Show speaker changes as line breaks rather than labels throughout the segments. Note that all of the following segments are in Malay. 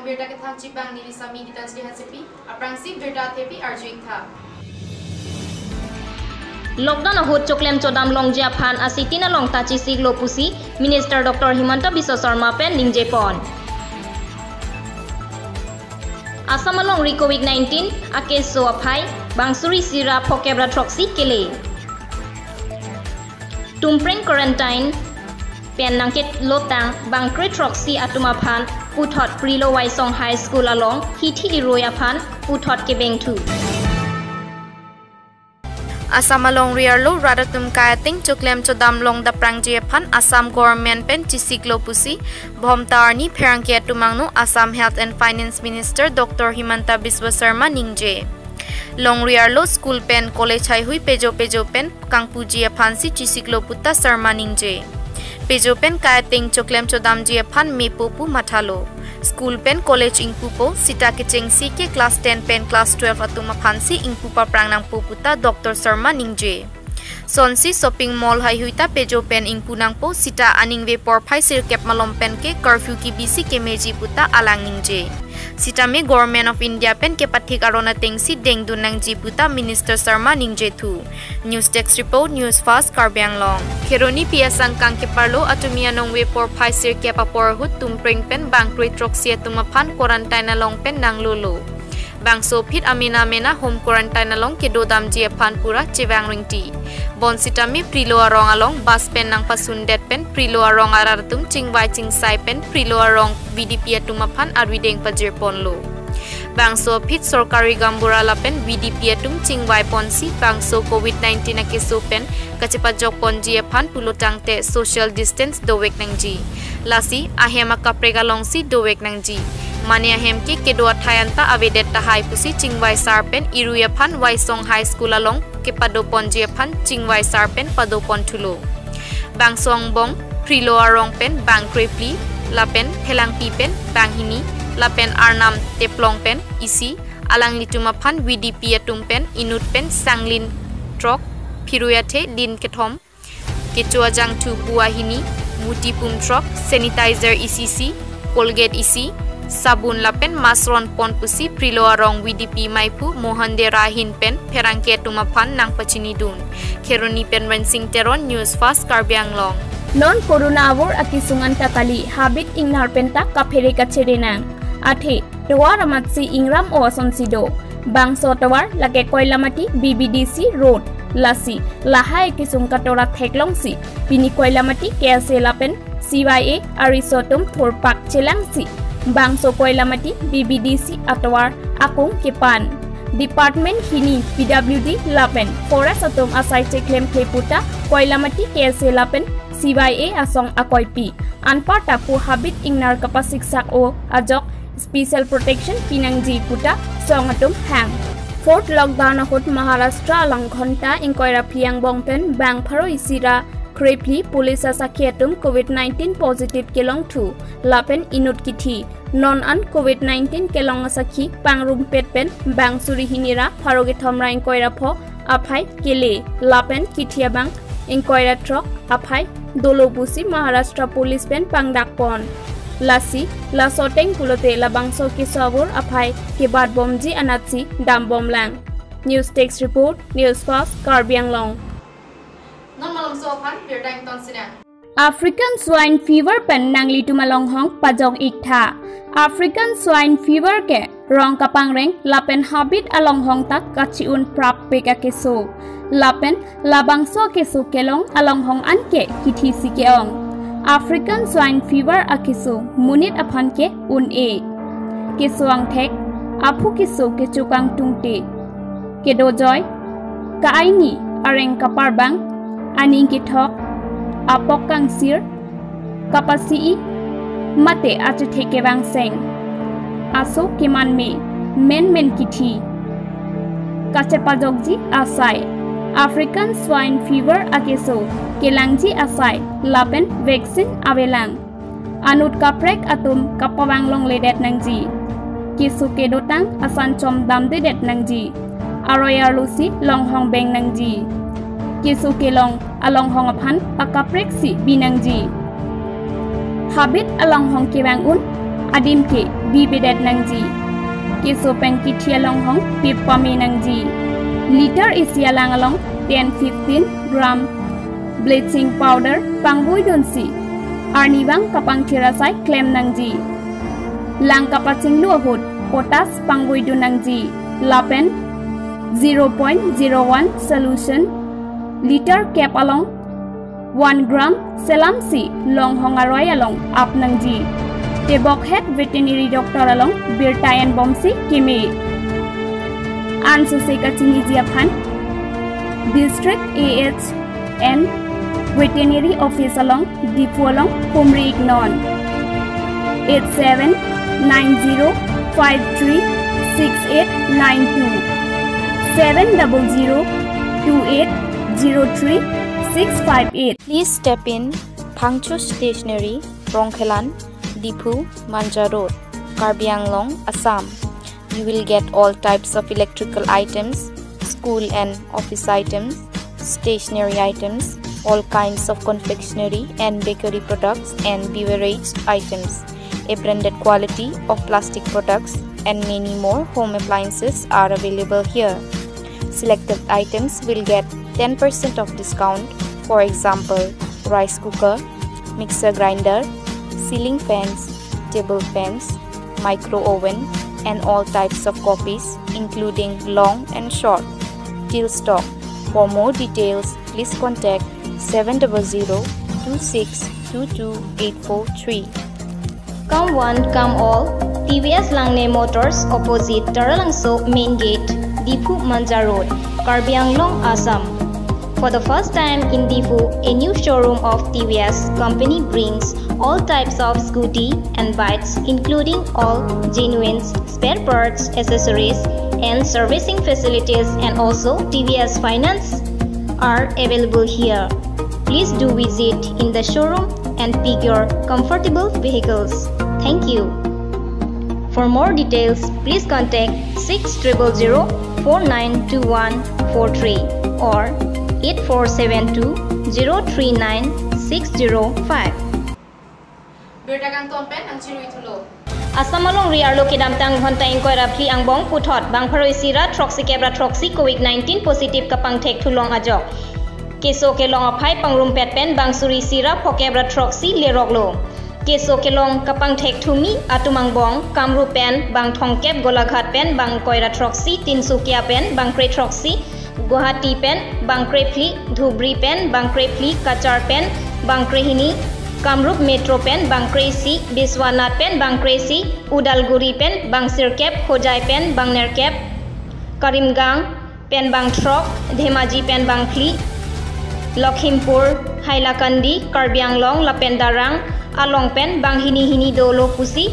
long berita ke thang cibang ni sami kita sri hasipi aprang sip berita tepi arjuing tha
Lockdown ahut choklem chodam long japhan asitina long tachi siglo pusi Minister Dr. Himanta Biswa Sarma pen ningje pon Assam along COVID-19 akeso aphai bangsuri sira phokebra troxi kele Tumpreng quarantine pen nangket lotang bangkre troxi atuma phan puthot prilo waisong high school along hithi iroya phan puthot kebeng thu
Assam along riarlo radatum kayating choklem chodam long da prangje phan Assam government pen chisiklo pusi bhomtarni pherangke tumangno Assam Health and Finance Minister Dr. Himanta Biswa Sarma ningje long riarlo school pen college hai hui pejo pen kangpuji phan si chisiklo putta Sarma ningje pejo pen kayating choklem chodam je phan mepopu mathalo School pen college ingpupo sita kecheng si ke class 10 pen class 12 atuma phansi ingpupa prangnang puputa Dr. Sarma ningje Sonsi shopping mall hai huita pejo pen ingpunang po sita aningwe por phai sir kep malom pen ke curfew ki bisi ke meji puta alang ningje sita me government of India pen ke pathik arona tengsi dengdu nang ji puta Minister Sarma ningje thu News Desk report News Fast Karbyang Long Kheroni piasang kang ke parlo atumia nongwe por phai sir ke papor hut tumpreng pen bangkre troxia tuma phan quarantine along pen nang lolo Bangso phit amina mena home quarantine along ke dodam ji phan pura chewang ringti Bonsita mi prilo arong along bus pen nang pasundet pen prilo arong arartum chingwai chingsai pen prilo arong VDP atuma phan arwideng pajir ponlo Bangso phit sorkari gambura la pen VDP atum chingwai ponsi bangso COVID-19 na keso pen kachepa jok ponji phan pulotangte social distance dowek nangji lasi ahema kaprega longsi dowek nangji Mania hemki kedua thayanta avedet tahai pusi chingwai sarpen iruya phan waisong high school along ke padopon je phan chingwai sarpen padopon thulo bangsong bong prilo arong pen bangkrepli lapen phelangpi pen banghini lapen arnam teplong pen isi alang lituma phan VDP atum pen inut pen sanglin trok phiruyathe din kethom kechua jang thu buahini mutipum trok sanitizer ECC Colgate isi Sabun lapen masron pon pusi prilo arong VDP maipu mohande rahin pen pherangke tumaphan nang pachini dun Kheroni pen Rensing Teron News Fast Karbyang Long
Non corona awor akisungan kakali habit ingnar penta kaphere kacherena athe tawar amatsi ingram o sonsido bangso tawar lage koilamati BBDC road lasi lahai kisung katora theklongsi pini koilamati kse lapen CYA arisotum thorpak chelangsi Bangso Koilamati BBDC Atawar Akung Kipan Department Hini PWD Lapen Forest Atom Asai Claim Kleputa Koilamati KSA Lapen CYA Asong Akoipi Anparta Pu Habit Ingnar Kapasik Sak O Ajok Special Protection Pinangji Puta Song Atom Hang Fourth Lockdown Ahut Maharashtra Long Ghonta Inkoira Piang Bongpen Bang Pharo Isira Krepli Police Sakhiatum COVID-19 positive kelong thu lapen inut kithi non an COVID-19 kelong sakhi pangrum petpen bang suri hinira pharoge thomra inkoira pho aphai kele lapen kithia bang inkoira trok aphai dolobusi Maharashtra Police pen pangdak pon lasi lasoteng pulote labangso kisawur aphai kebat bomji anatsi dam bomlang News Text report News Fast Karbyang Long African swine fever pen nangli tumalong hong pajong iktha African swine fever ke rong kapang reng lapen habit along hong tak kachiun prap peka keso lapen labangso keso kelong along hong anke kithi sikeong African swine fever akiso munit aphan ke un e kesoang thek apu keso ke chukang tungte kedojoy kaini areng kaparbang Aning kithok apok kang sir kapasi mate atu theke bang seng aso kiman me men kithi kachepa jogji asai African swine fever akeso kelangji asai lapen vaccine avelang anut kaprek atum kapawang long ledet nangji kisu kedotang asan chom damde det nangji aroyar lusi long hong beng nangji Kisu kelong along hong aphan akaprek si binangji habit along hong kewang un adim ke bibedat nangji keso pengki thialong hong pipame nangji liter isialang along 10-15 gram bleaching powder pangboi donsi arnibang kapang thirasai claim nangji lang kapaching luahut potas pangboi dunangji lapen 0.01 solution liter cap along 1 gram selam si long hongaroy along up nangji tebok head veterinary doctor along birtayan bomsi kime ansu sekachini jiaphan district AHN veterinary office along Dipu along Pumri Ignon 8790536892 7002803
Please step in Phangchu Stationery, Rongkhelan, Dipu, Manja Road, Karbi Anglong, Assam. You will get all types of electrical items, school and office items, stationery items, all kinds of confectionery and bakery products and beverage items, a branded quality of plastic products and many more home appliances are available here. Selected items will get 10% of discount, for example, rice cooker, mixer grinder, ceiling fans, table fans, micro oven and all types of copies including long and short. Till stock. For more details, please contact 700-2622-843.
Come one, come all. TVS Langne Motors opposite Taralangso Main Gate, Dipu Manja Road, Karbi Anglong, Assam. For the first time in Dipu, a new showroom of TVS company brings all types of scooty and bikes including all genuine spare parts, accessories and servicing facilities, and also TVS finance are available here. Please do visit in the showroom and pick your comfortable vehicles. Thank you. For more details, please contact 6000492143 or 8472039605.
Berdagang Tompen ang Chirui Tulo.
Asamalong riarlo kidamtang honta ingkoy rapli ang bong puthot bang pharoy sira troxy kebra troxy COVID-19 positive kapang tek thulong ajok keso kelong aphai pangrum pet pen bang suri sira phokebra troxy leroglo keso kelong kapang tek thumi atumang bong kamru pen bang thongkep golaghat pen bang koira troxy tinsukia pen bang kre troxy Guwahati pen bang krepli dhubri pen bang krepli kachar pen bang krehini Kamrup Metro Pen, Bang Kresi, Biswanath Pen, Bang Kresi, Udalguri Pen, Bang Sirkep, Khojai Pen, Bang Nerkep, Karimgang Pen, Bang Trok, Dhemaji Pen, Bang Kli, Lakhimpur, Hailakandi, Karbi Anglong, Lapendarang, Along Pen, Bang Hini Dolo Pusi,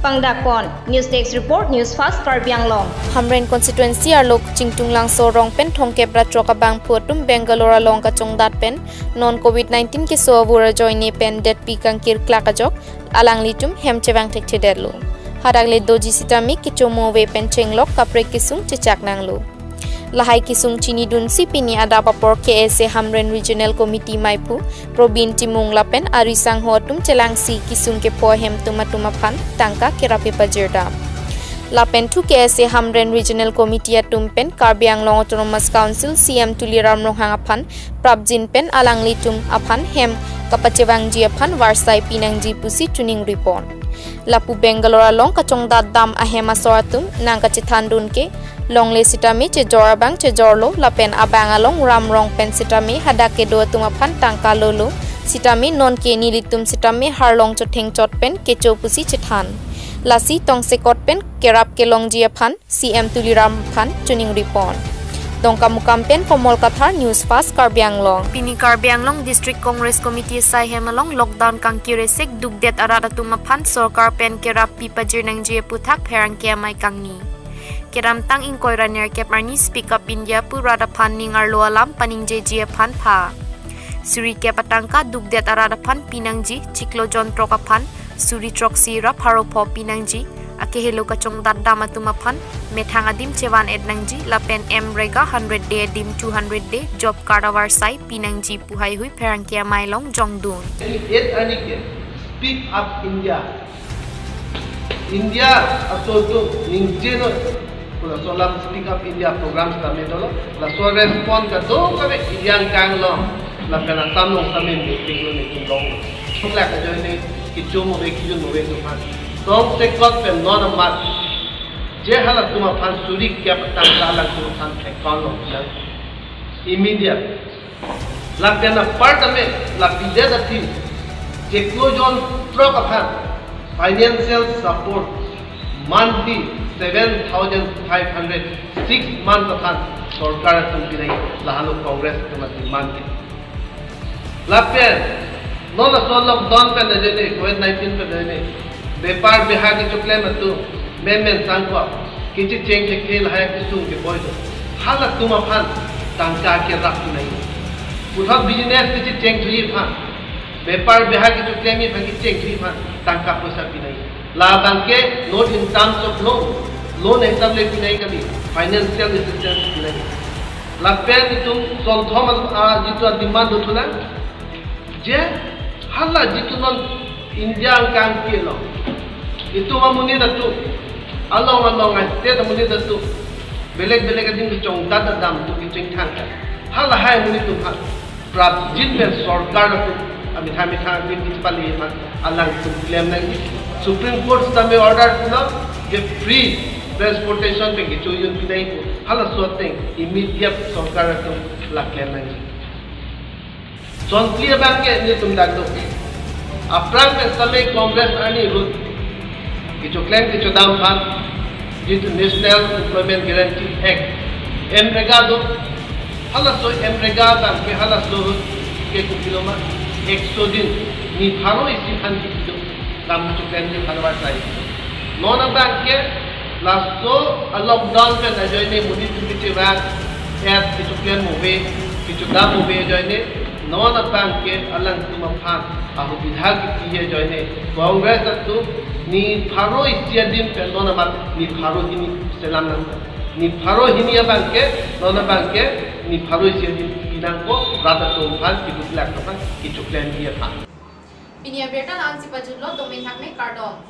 Pangdakon. News Desk Report, News Fast, Karbi Anglong.
Hamren constituency arlok chingtung lang so rong pen thongke bratroka bang phutum Bangalore long ka chongdat pen non COVID-19 ke so avura joine pen det pikang kir klakajok alang litum hemchewang tekchederlo haragle doji sitami ke chomo we pen chenglok kapre kisung chechak nanglo lahai kisung chini dun sipini ada papor KSA Hamren Regional Committee Maipu Probin Timung Lapen arisang hotum chelangsi kisung ke po hem tumatuma pan tangka kirapi pajerdam Lapen tu KSA Hamren Regional Committee atumpen Karbi Anglong Autonomous Council CM Tuliram Rohangapan Prabjin pen alang litum apan hem kapachewangji apan warsai pinangji pusi tuning report Lapu Bangalore long kachongdat dam ahema soratum nang kachithandun ke longle sitami che jorabang che jorlo lapen abang along ramrong pen sitami hadake do tumapan tangka lolo sitami non ke nilitum sitami harlong chotheng chot pen kecho pusi chithan Lasi tong sekot pen kerap kelong jia phan CM Tuliram phan tuning report Dongka mukam pen Komol Kathar News Fast Karbi Anglong Pini Karbi Anglong District Congress Committee sai hemalong lockdown kang kiresek dugdet araratuma phan sorkar pen kerap pipajir nang jia puthak pherang ke mai kangni Keram tang ingkoy raner kep marni speak up India purada phan ning arlo alam paning jia phan pha Suri ke patangka dugdet ararapan pinangji chiklo jontro kaphan Suri troxy rap haro po pinangji ake helo kachong dadama tumapan methang adim chewan ednangji lapen m rega 100 day dim 200 day job card warsai pinangji puhai hui pherangkia mailong jongdun
speak up India India atau tu ningjen pula solam speak up India program kami dulu la so respond ka do kami yang kang lo la pena tamong kami meeting lo ni long pula ka jo ni kichu mo be kichu mo be tu pan tong se kot pe non mat je hala tuma pan suri kya patang sala tu san account lo immediate la pena part में la pide da थी जे क्लोजन ट्रक अपन financial support monthly 7,500 6 month अपन सरकार तुम भी नहीं लाहलो कांग्रेस के मत मान के लापेन नो ना सो लॉकडाउन पे न जे कोविड-19 पे ने व्यापार बिहार के चुकले मत तू मैं सांगवा किछि चेंज के खेल है किसु के बोल हालत तुम अपन तांका के रख नहीं पुथा बिजनेस किछि चेंज हुई फा व्यापार बिहार के चुकले में भंगी चेंज हुई फा तांका पैसा भी नहीं ला के note in terms of loan हिसाब ले भी नहीं कभी फाइनेंशियल असिस्टेंस भी नहीं लापेन तुम सोलथम जितो डिमांड उठला जे हल्ला जितो नन इंडिया कांग के लो itu mamuni datu along te da muni datu belek din chong ta dam tu ki ching thang ka hala hai muni tu ha prap jit pe sarkar tu ami tha din ki pali ma alang tu claim nang supreme court sta me order na ke free transportation pe ki choyun ki dai hala sote immediate sarkar tu la claim nang son clear bank ke ni tum dak do aprang pe samay congress ani rut किचो क्लेम किचो दाम फान जित national employment guarantee act एमरेगा दो हला सो एमरेगा बांग के हला सो के कुकिलोमा 100 दिन नि फारो इसी खान की दो दाम किचो क्लेम के फारवा चाहिए नोना बांग के लासो लॉकडाउन पे न जोइने मुदी किचे बा एप किचो क्लेम होबे किचो दाम होबे जोइने नोना बांग के अलंग तुम फान आहो विधायक की जोइने कांग्रेस तो ni pharo istiadim pe nona mat ni pharo hini selam nang ni pharo hini abangke nona bangke ni pharo istiadim inang ko rata to phan ki buklak kapan ki chuklen dia phan
Pinia berta lang si pajullo domain hakme kardon